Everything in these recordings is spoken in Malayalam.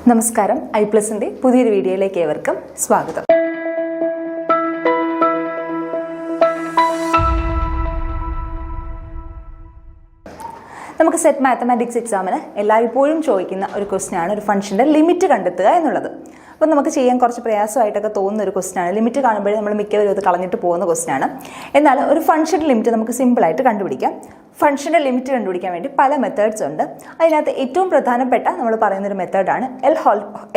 നമസ്കാരം, ഐപ്ലസിന്റെ പുതിയൊരു വീഡിയോയിലേക്ക് ഏവർക്കും സ്വാഗതം. നമുക്ക് സെറ്റ് മാത്തമാറ്റിക്സ് എക്സാമിന് എല്ലായ്പ്പോഴും ചോദിക്കുന്ന ഒരു ക്വസ്റ്റ്യനാണ് ഒരു ഫംഗ്ഷൻ്റെ ലിമിറ്റ് കണ്ടെത്തുക എന്നുള്ളത്. അപ്പോൾ നമുക്ക് ചെയ്യാൻ കുറച്ച് പ്രയാസമായിട്ടൊക്കെ തോന്നുന്ന ഒരു ക്വസ്റ്റ്യനാണ്. ലിമിറ്റ് കാണുമ്പോഴേ നമ്മൾ മിക്കവരും അത് കളഞ്ഞിട്ട് പോകുന്ന ക്വസ്റ്റ്യനാണ്. എന്നാൽ ഒരു ഫംഗ്ഷൻ്റെ ലിമിറ്റ് നമുക്ക് സിമ്പിളായിട്ട് കണ്ടുപിടിക്കാം. ഫംഗ്ഷൻ്റെ ലിമിറ്റ് കണ്ടുപിടിക്കാൻ വേണ്ടി പല മെത്തേഡ്സ് ഉണ്ട്. അതിനകത്ത് ഏറ്റവും പ്രധാനപ്പെട്ട നമ്മൾ പറയുന്നൊരു മെത്തേഡാണ്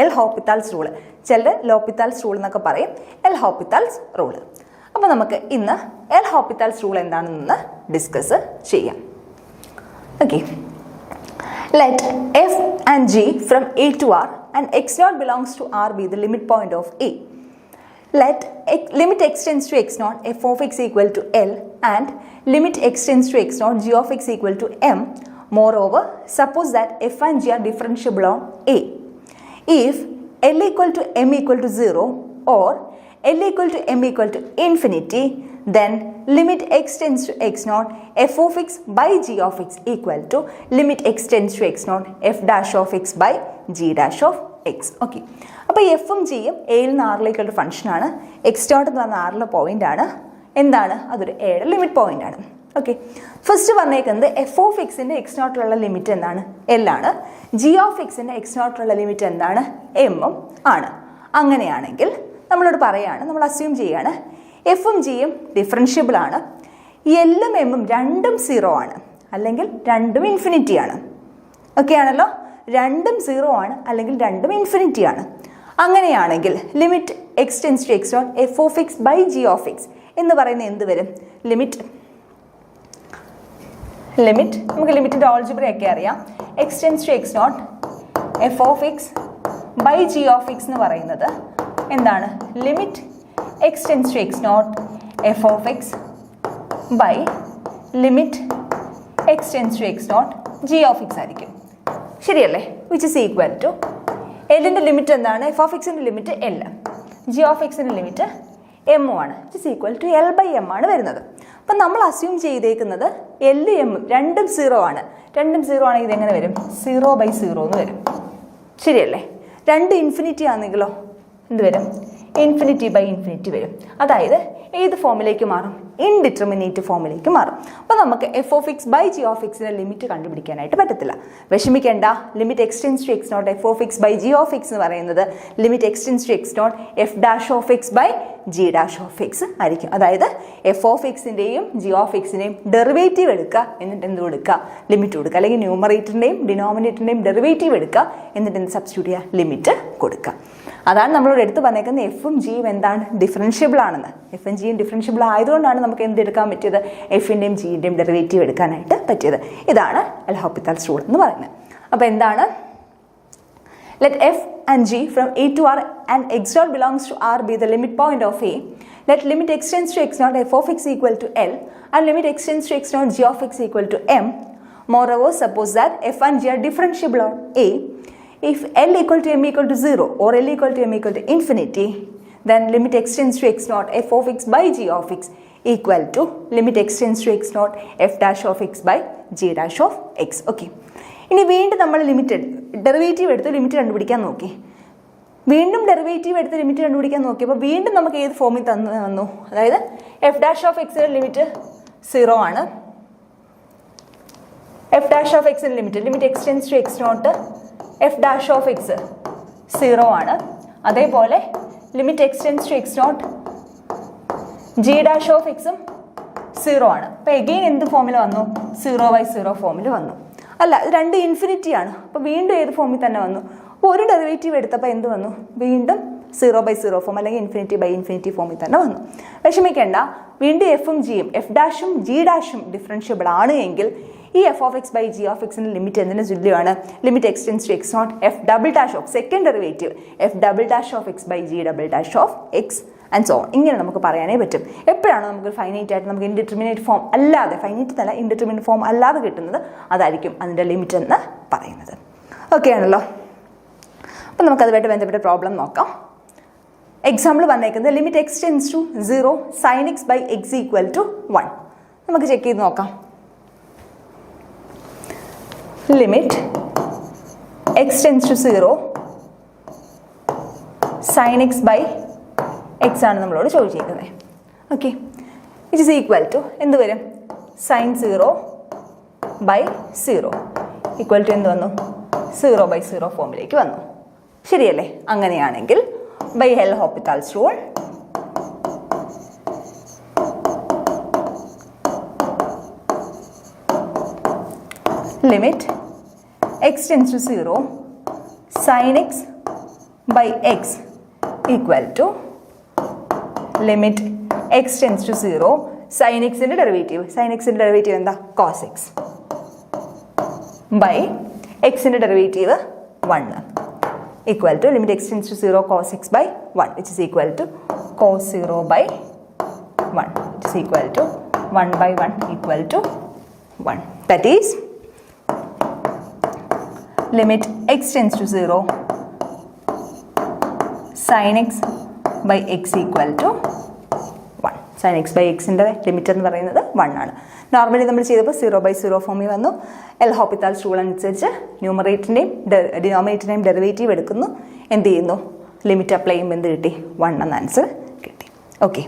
എൽ ഹോപ്പിത്താൽസ് റൂള്. ചിലർ ലോപ്പിത്താൽസ് റൂൾ എന്നൊക്കെ പറയും. L'Hopital's rule. അപ്പോൾ നമുക്ക് ഇന്ന് എൽ ഹോപ്പിത്താൽസ് റൂൾ എന്താണെന്ന് ഡിസ്കസ് ചെയ്യാം. Okay. Let f and g from a to r and x0 belongs to r be the limit point of a. Let limit x tends to x0 f of x equal to L and limit x tends to x0 g of x equal to M. Moreover, suppose that f and g are differentiable on a. If L equal to M equal to 0 or L equal to M equal to infinity, then limit x tends to x0 f of x by g of x equal to limit x tends to x0 f dash of x by g dash of x. Okay, അപ്പോൾ എഫും ജിയും എയിൽ നിന്ന് ആറിലേക്കുള്ള ഫംഗ്ഷനാണ്. എക്സ് ഡോട്ട് എന്ന് പറഞ്ഞ ആറിലെ പോയിന്റ് ആണ്. എന്താണ്? അതൊരു എയുടെ ലിമിറ്റ് പോയിന്റ് ആണ്. ഓക്കെ, ഫസ്റ്റ് പറഞ്ഞേക്കുന്നത് എഫ് ഓഫ് എക്സിൻ്റെ എക്സ് നോട്ടിലുള്ള ലിമിറ്റ് എന്താണ്? എൽ ആണ്. ജി ഓഫ് എക്സിൻ്റെ എക്സ് നോട്ടിലുള്ള ലിമിറ്റ് എന്താണ്? എമ്മും ആണ്. അങ്ങനെയാണെങ്കിൽ നമ്മളോട് പറയാണ്, നമ്മൾ അസ്യൂം ചെയ്യാണ് എഫും ജിയും ഡിഫറൻഷ്യബിൾ ആണ്. എല്ലും എമ്മും രണ്ടും 0 ആണ്, അല്ലെങ്കിൽ രണ്ടും ഇൻഫിനിറ്റി ആണ്. ഓക്കെ ആണല്ലോ? രണ്ടും 0 ആണ്, അല്ലെങ്കിൽ രണ്ടും ഇൻഫിനിറ്റി ആണ്. അങ്ങനെയാണെങ്കിൽ limit x tends to x not f of x by g of x എന്ന് പറയുന്നത് എന്ത് വരും? ലിമിറ്റ് നമുക്ക് ലിമിറ്റിൻ്റെ ഓൾജിബ്ര ഒക്കെ അറിയാം. X tends to x not f of x by g of x എന്ന് പറയുന്നത് എന്താണ്? Limit x tends to x0 f of x by limit x tends to x0 g of x ആയിരിക്കും. ശരിയല്ലേ? വിച്ച് ഇസ് ഈക്വൽ ടു എല്ലിൻ്റെ ലിമിറ്റ് എന്താണ്? എഫ് ഓഫ് എക്സിൻ്റെ ലിമിറ്റ് എൽ, ജി ഓഫ് എക്സിൻ്റെ ലിമിറ്റ് എമ്മും ആണ്. Which is equal to L by M ആണ് വരുന്നത്. അപ്പം നമ്മൾ അസ്യൂം ചെയ്തേക്കുന്നത് എല്ലും എമ്മും രണ്ടും 0 ആണ്. രണ്ടും 0 ആണെങ്കിൽ ഇതെങ്ങനെ വരും? 0/0 എന്ന് വരും. ശരിയല്ലേ? രണ്ട് ഇൻഫിനിറ്റി ആണെങ്കിലോ എന്ത് വരും? ഇൻഫിനിറ്റി ബൈ ഇൻഫിനിറ്റി വരും. അതായത് ഏത് ഫോമിലേക്ക് മാറും? ഇൻഡിറ്റർമിനേറ്റ് ഫോമിലേക്ക് മാറും. അപ്പോൾ നമുക്ക് f of x by g of എക്സിൻ്റെ ലിമിറ്റ് കണ്ടുപിടിക്കാനായിട്ട് പറ്റത്തില്ല. വിഷമിക്കേണ്ട. Limit x tends to x not f of x by g of x എന്ന് പറയുന്നത് limit x tends to x not f dash of x by g dash of x ആയിരിക്കും. അതായത് എഫ് ഓഫ് എക്സിൻ്റെയും ജി ഓഫ് എക്സിൻ്റെയും ഡെറിവേറ്റീവ് എടുക്കുക, എന്നിട്ട് എന്ത് കൊടുക്കുക? ലിമിറ്റ് കൊടുക്കുക. അല്ലെങ്കിൽ ന്യൂമറേറ്ററിൻ്റെയും ഡിനോമിനേറ്ററിൻ്റെയും ഡെറിവേറ്റീവ് എടുക്കുക, എന്നിട്ട് എന്ത് സബ്സ്റ്റിറ്റ്യൂട്ട് ചെയ്യുക? ലിമിറ്റ് കൊടുക്കുക. അതാണ് നമ്മളോട് എടുത്ത് പറഞ്ഞേക്കുന്നത് എഫും ജിയും എന്താണ്? ഡിഫറൻഷ്യബിൾ ആണെന്ന്. എഫും ജിയും ഡിഫറൻഷ്യബിൾ ആയതുകൊണ്ടാണ് നമുക്ക് എന്ത് എടുക്കാൻ പറ്റിയത്? എഫിൻ്റെയും ജിൻ്റെയും ഡെറിവേറ്റീവ് എടുക്കാനായിട്ട് പറ്റിയത്. ഇതാണ് എൽ ഹോപ്പിത്താൽസ് റൂൾ എന്ന് പറയുന്നത്. അപ്പോൾ എന്താണ്? Let f and g from a to r and x dot belongs to r be the limit point of a. Let limit x tends to x naught f of x equal to L and limit x tends to x naught g of x equal to M. Moreover, suppose that f and g are differentiable on a. If L equal to M equal to 0 or L equal to M equal to infinity, then limit x tends to x naught f of x by g of x equal to limit x tends to x naught f dash of x by g dash of x. Okay. ഇനി വീണ്ടും നമ്മൾ ഡെറിവേറ്റീവ് എടുത്ത് ലിമിറ്റ് കണ്ടുപിടിക്കാൻ നോക്കി. വീണ്ടും ഡെറിവേറ്റീവ് എടുത്ത് ലിമിറ്റ് കണ്ടുപിടിക്കാൻ നോക്കിയപ്പോൾ വീണ്ടും നമുക്ക് ഏത് ഫോമിൽ വന്നു? അതായത് എഫ് ഡാഷ് ഓഫ് എക്സിൻ്റെ ലിമിറ്റ് 0 ആണ്. എഫ് ഡാഷ് ഓഫ് എക്സിൻ്റെ limit x tends to x not f dash of x 0 ആണ്. അതേപോലെ limit x tends to x naught g dash of എക്സും 0 ആണ്. അപ്പോൾ എഗെയിൻ എന്ത് ഫോമിൽ വന്നു? 0/0 ഫോമിൽ വന്നു. അല്ല, ഇത് രണ്ട് ഇൻഫിനിറ്റി ആണ്. അപ്പോൾ വീണ്ടും ഏത് ഫോമിൽ തന്നെ വന്നു? അപ്പോൾ ഒരു ഡെറിവേറ്റീവ് എടുത്തപ്പോൾ എന്ത് വന്നു? വീണ്ടും 0/0 ഫോം, അല്ലെങ്കിൽ ഇൻഫിനിറ്റി ബൈ ഇൻഫിനിറ്റി ഫോമിൽ തന്നെ വന്നു. വിഷമിക്കേണ്ട. വീണ്ടും എഫും ജിയും എഫ് ഡാഷും ജി ഡാഷും ഡിഫറൻഷ്യബിൾ ആണ് എങ്കിൽ ഈ f of x by g of എക്സിൻ്റെ ലിമിറ്റ് എന്തിനു തുല്യമാണ്? Limit x tends to x not f double dash of second derivative f double dash of x by g double dash of x and so on. ഇങ്ങനെ നമുക്ക് പറയാനേ പറ്റും. എപ്പോഴാണ് നമുക്ക് ഫൈനൈറ്റ് ആയിട്ട് നമുക്ക് ഇൻഡിറ്റർമിനേറ്റ് ഫോം അല്ലാതെ, ഫൈനൈറ്റ് അല്ല ഇൻഡിറ്റർമിനേറ്റ് ഫോം അല്ലാതെ കിട്ടുന്നത്, അതായിരിക്കും അതിൻ്റെ ലിമിറ്റ് എന്ന് പറയുന്നത്. ഓക്കെ ആണല്ലോ? അപ്പം നമുക്കതുമായിട്ട് ബന്ധപ്പെട്ട പ്രോബ്ലം നോക്കാം. എക്സാമ്പിൾ വന്നേക്കുന്നത് limit x tends to 0 sine x by x equal to 1. നമുക്ക് ചെക്ക് ചെയ്ത് നോക്കാം. limit x tends to 0 sine x by x ആണ് നമ്മളോട് ചോദിച്ചിരിക്കുന്നത്. Okay, it is equal to എന്ത് വരും? സൈൻ 0/0 ഈക്വൽ ടു എന്ത് വന്നു? 0/0 ഫോമിലേക്ക് വന്നു. ശരിയല്ലേ? അങ്ങനെയാണെങ്കിൽ by L'Hopital's rule limit x tends to 0 sin x by x equal to limit x tends to 0 sin x ന്റെ ഡെറിവേറ്റീവ്, sin x ന്റെ ഡെറിവേറ്റീവ് എന്താ? cos x by x ന്റെ derivative 1 equal to limit x tends to 0 cos x by 1 which is equal to cos 0 by 1 which is equal to 1 by 1 equal to 1. That is limit x tends to 0 sin x by x equal to 1. sin x by x ന്റെ ലിമിറ്റ് എന്ന് പറയുന്നത് 1 ആണ്. നോർമലി നമ്മൾ ചെയ്തപ്പോൾ 0/0 ഫോമിൽ വന്നു. എൽ ഹോപ്പിറ്റാൽസ് റൂൾ അനുസരിച്ച് ന്യൂമറേറ്ററിൻ്റെയും ഡിനോമിനേറ്ററിൻ്റെയും ഡെറിവേറ്റീവ് എടുക്കുന്നു. എന്ത് ചെയ്യുന്നു? ലിമിറ്റ് അപ്ലൈ ചെയ്യുമ്പോൾ എന്ത് കിട്ടി? 1 എന്ന ആൻസർ കിട്ടി. Okay,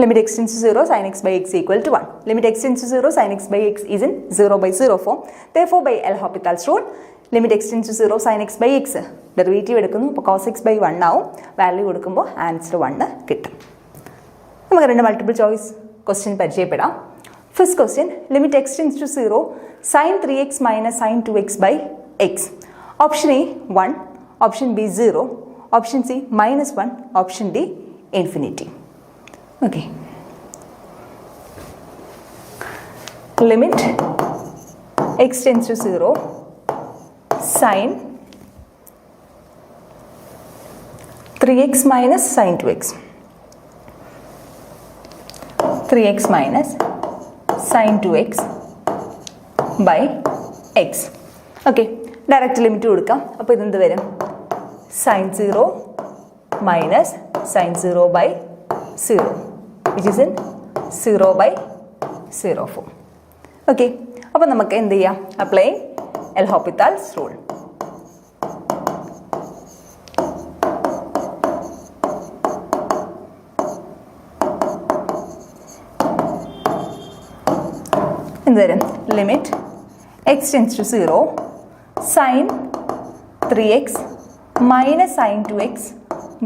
limit x tends to 0 sin x by x equal to 1. Limit x tends to 0 sin x by x is in 0/0 form. Therefore, by El Hopital's rule, limit x tends to 0 sin x by x derivative എടുക്കുന്നു. അപ്പോൾ cos x by 1 ആവും. വാല്യൂ കൊടുക്കുമ്പോൾ ആൻസർ 1 കിട്ടും. നമുക്ക് രണ്ട് മൾട്ടിപ്പിൾ ചോയ്സ് ക്വസ്റ്റ്യൻ പരിചയപ്പെടാം. First question, limit x tends to 0 sin 3x minus sin 2x by x. Option A 1, option B 0, option C -1, option D infinity. Okay, limit x tends to 0 sin 3x minus sin 2x, 3x minus sin 2x by x. Okay, direct limit കൊടുക്കാം. അപ്പോൾ ഇതെന്ത് വരും? sin 0 minus sin 0 by 0 which is in 0/0 form. Okay, അപ്പോൾ നമുക്ക് എന്ത് ചെയ്യാം? Apply L'Hopital's rule. എന്ത് വരും? Limit x tends to 0 sin 3x minus sin 2x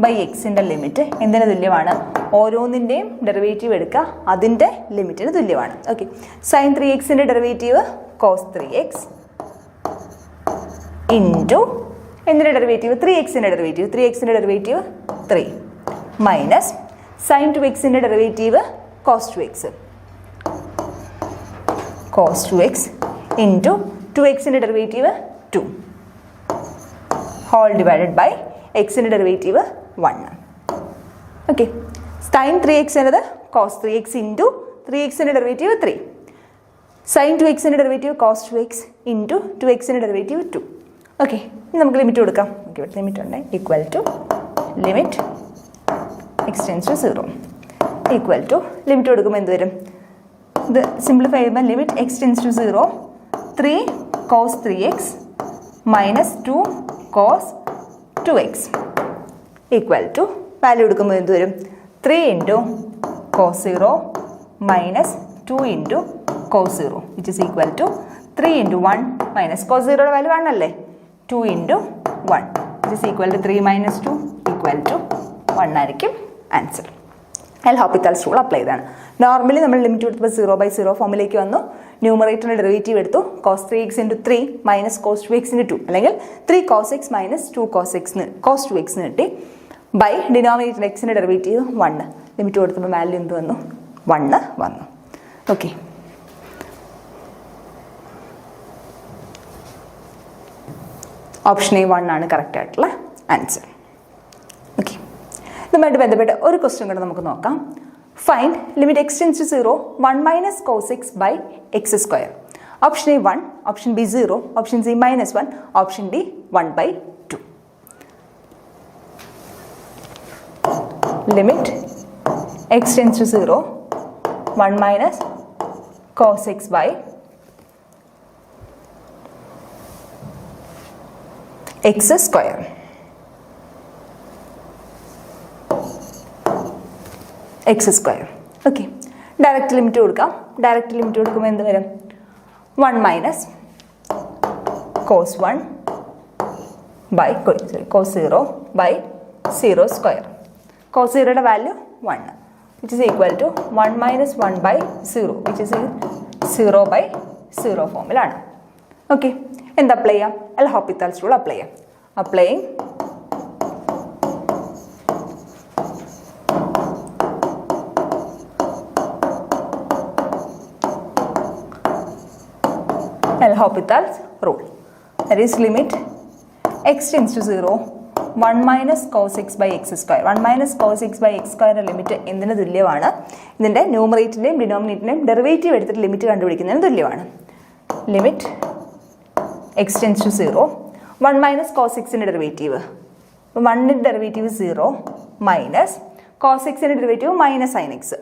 by എക്സിൻ്റെ ലിമിറ്റ് എന്തിന് തുല്യമാണ്? ഓരോന്നിൻ്റെയും ഡെറിവേറ്റീവ് എടുക്കുക, അതിൻ്റെ ലിമിറ്റിന് തുല്യമാണ്. Okay, sine 3x derivative cos 3x into എന്തിൻ്റെ derivative? 3x derivative, 3x derivative 3 minus sine 2x derivative cos 2x, cos 2x into 2x derivative 2 whole divided by എക്സിൻ്റെ ഡെറിവേറ്റീവ് 1. ഓക്കെ, സൈൻ 3x എന്നത് cos 3x into 3x derivative 3, sine 2x derivative cos 2x into 2x derivative 2. Okay, നമുക്ക് ലിമിറ്റ് കൊടുക്കാം. ഓക്കെ, ഇവിടെ ലിമിറ്റ് ഉണ്ട്. Equal to limit x tends to 0 equal to limit കൊടുക്കുമ്പോൾ എന്ത് വരും? ഇത് സിംപ്ലിഫൈ ചെയ്യുമ്പോൾ limit x tends to 0 3 cos 3x minus 2 cos 2x equal to value എടുക്കുമ്പോൾ എന്ത് വരും? 3 into cos 0 minus 2 into cos 0 which is equal to 3 into 1 minus cos 0യുടെ വാല്യൂ 1 അല്ലേ? 2 into 1 which is equal to 3 minus 2 equal to 1 ആയിരിക്കും answer. L'Hopital's rule apply ചെയ്താണ്. നോർമലി നമ്മൾ ലിമിറ്റ് കൊടുത്തപ്പോൾ 0/0 ഫോമിലേക്ക് വന്നു. ന്യൂമറേറ്ററിൻ്റെ ഡെറിവേറ്റീവ് എടുത്തു. cos 3x into 3 minus cos 2x into 2 അല്ലെങ്കിൽ 3 cos x minus 2 cos 2x കിട്ടി. ബൈ ഡിനോമിനേറ്റർ എക്സിൻ്റെ ഡെറിവേറ്റീവ് 1. ലിമിറ്റ് കൊടുത്തപ്പോൾ വാല്യൂ എന്ത് വന്നു? 1 വന്നു. ഓക്കെ, ഓപ്ഷൻ എ 1 ആണ് കറക്റ്റ് ആയിട്ടുള്ള ആൻസർ. ഓക്കെ, ഇതുമായിട്ട് ബന്ധപ്പെട്ട് ഒരു ക്വസ്റ്റ്യൻ കൂടെ നമുക്ക് നോക്കാം. Find limit x tends to 0 1 minus cos x by x square. Option A 1, option B 0, option C -1, option D 1/2. Limit x tends to 0 1 minus cos x by x square. X square. Okay, direct limit കൊടുക്കാം. ഡയറക്റ്റ് ലിമിറ്റ് കൊടുക്കുമ്പോൾ എന്ത് വരും? 1 minus cos 1 by cos 0 by 0 square. Cos 0യുടെ value 1, which is equal to 1 minus 1 by 0, which is 0 by 0 ഫോമിലാണ്. ഓക്കെ, എന്ത് അപ്ലൈ ചെയ്യാം? എൽ ഹോപ്പിറ്റൽസ് റൂൾ അപ്ലൈ ചെയ്യാം. Applying L Hopital's rule. That is limit x tends to 0, 1 minus cos x by x square. 1 minus cos x by x square limit എന്തിന് തുല്യമാണ്? ഇതിൻ്റെ ന്യൂമറേറ്ററിൻ്റെയും ഡിനോമിനേറ്ററിൻ്റെയും ഡെറിവേറ്റീവ് എടുത്തിട്ട് ലിമിറ്റ് കണ്ടുപിടിക്കുന്നതിന് തുല്യമാണ്. Limit x tends to 0, 1 minus cos എക്സിൻ്റെ ഡെറിവേറ്റീവ്, 1ൻ്റെ ഡെറിവേറ്റീവ് 0 മൈനസ് കോസ് എക്സിൻ്റെ derivative minus sine x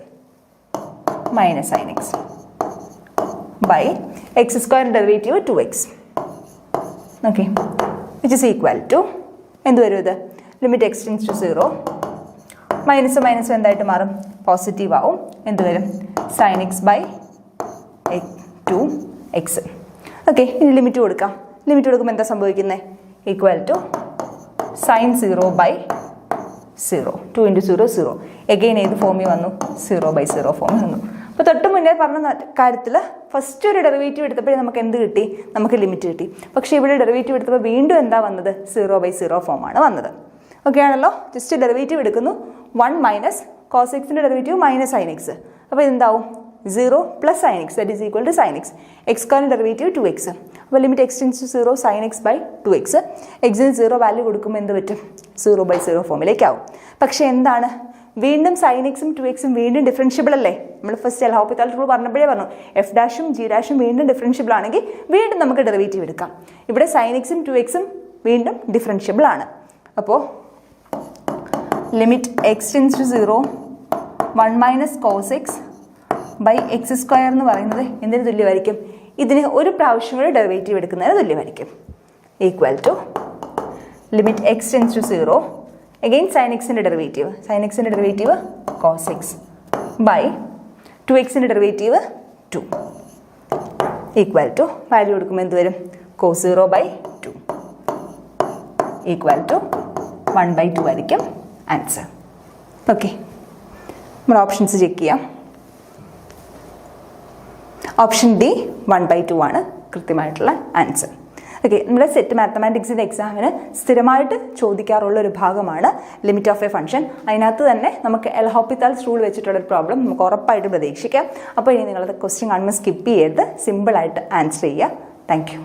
by x square derivative 2x. Okay, which is equal to എന്ത് വരും? ഇത് limit x tends to 0, minus minus എന്തായിട്ട് മാറും? പോസിറ്റീവ് ആവും. എന്ത് വരും? Sine x by 2x. Okay, ഇനി ലിമിറ്റ് കൊടുക്കാം. ലിമിറ്റ് കൊടുക്കുമ്പോൾ എന്താ സംഭവിക്കുന്നത്? Equal to sine 0 by 0, 2 × 0 0. Again ഏത് ഫോമിൽ വന്നു? 0/0 ഫോമിൽ വന്നു. അപ്പോൾ തൊട്ട് മുന്നേ പറഞ്ഞ കാര്യത്തിൽ ഫസ്റ്റ് ഒരു ഡെറിവേറ്റീവ് എടുത്തപ്പോഴേ നമുക്ക് എന്ത് കിട്ടി? നമുക്ക് ലിമിറ്റ് കിട്ടി. പക്ഷേ ഇവിടെ ഡെറിവേറ്റീവ് എടുത്തപ്പോൾ വീണ്ടും എന്താ വന്നത്? 0/0 ഫോമാണ് വന്നത്. ഓക്കെ ആണല്ലോ? ജസ്റ്റ് ഡെറിവേറ്റീവ് എടുക്കുന്നു. 1 മൈനസ് കോസ് എക്സിൻ്റെ ഡെറിവേറ്റീവ് മൈനസ് സൈൻ എക്സ്. അപ്പോൾ എന്താവും? 0 plus sine x, that is equal to sine x. X സ്ക്വയറിൻ്റെ ഡെറിവേറ്റീവ് 2x. അപ്പോൾ limit x tends to 0 sine x by 2x. എക്സിന് 0 വാല്യൂ കൊടുക്കുമ്പോൾ എന്ത് പറ്റും? 0/0 ഫോമിലേക്കാവും. പക്ഷേ എന്താണ്? വീണ്ടും സൈൻ എക്സും 2xും വീണ്ടും ഡിഫറൻഷ്യബിൾ അല്ലേ? നമ്മൾ ഫസ്റ്റ് എൽ ഹോപ്പിറ്റൽസ് റൂൾ പറഞ്ഞപ്പോഴേ പറഞ്ഞു എഫ് ഡാഷും ജി ഡാഷും വീണ്ടും ഡിഫറൻഷ്യബിൾ ആണെങ്കിൽ വീണ്ടും നമുക്ക് ഡെറിവേറ്റീവ് എടുക്കാം. ഇവിടെ സൈൻ എക്സും 2xും വീണ്ടും ഡിഫറൻഷ്യബിൾ ആണ്. അപ്പോൾ limit x tends to 0, 1 minus cos x by x square എന്ന് പറയുന്നത് എന്തിന് തുല്യമായിരിക്കും? ഇതിന് ഒരു പ്രാവശ്യം കൂടി ഡെറിവേറ്റീവ് എടുക്കുന്നതിന് തുല്യമായിരിക്കും. Equal to limit x tends to 0, again sine എക്സിൻ്റെ ഡെറിവേറ്റീവ് കോസ് എക്സ് ബൈ 2xൻ്റെ ഡെറിവേറ്റീവ് 2 ഈക്വൽ ടു വാല്യൂ കൊടുക്കുമ്പോൾ എന്ത് വരും? കോസ് 0/2 ഈക്വൽ ടു 1/2 ആയിരിക്കും ആൻസർ. ഓക്കെ, നമ്മൾ ഓപ്ഷൻസ് ചെക്ക് ചെയ്യാം. ഓപ്ഷൻ ഡി 1/2 ആണ് കൃത്യമായിട്ടുള്ള ആൻസർ. ഓക്കെ, നമ്മുടെ സെറ്റ് മാത്തമാറ്റിക്സിൻ്റെ എക്സാമിന് സ്ഥിരമായിട്ട് ചോദിക്കാറുള്ള ഒരു ഭാഗമാണ് ലിമിറ്റ് ഓഫ് എ ഫംഗ്ഷൻ. അതിനകത്ത് തന്നെ നമുക്ക് എൽ ഹോപ്പിറ്റൽസ് റൂൾ വെച്ചിട്ടുള്ളൊരു പ്രോബ്ലം നമുക്ക് ഉറപ്പായിട്ട് പ്രതീക്ഷിക്കാം. അപ്പോൾ ഇനി നിങ്ങളത് ക്വസ്റ്റ്യൻ കാണുമ്പോൾ സ്കിപ്പ് ചെയ്യരുത്, സിമ്പിളായിട്ട് ആൻസർ ചെയ്യുക. Thank you.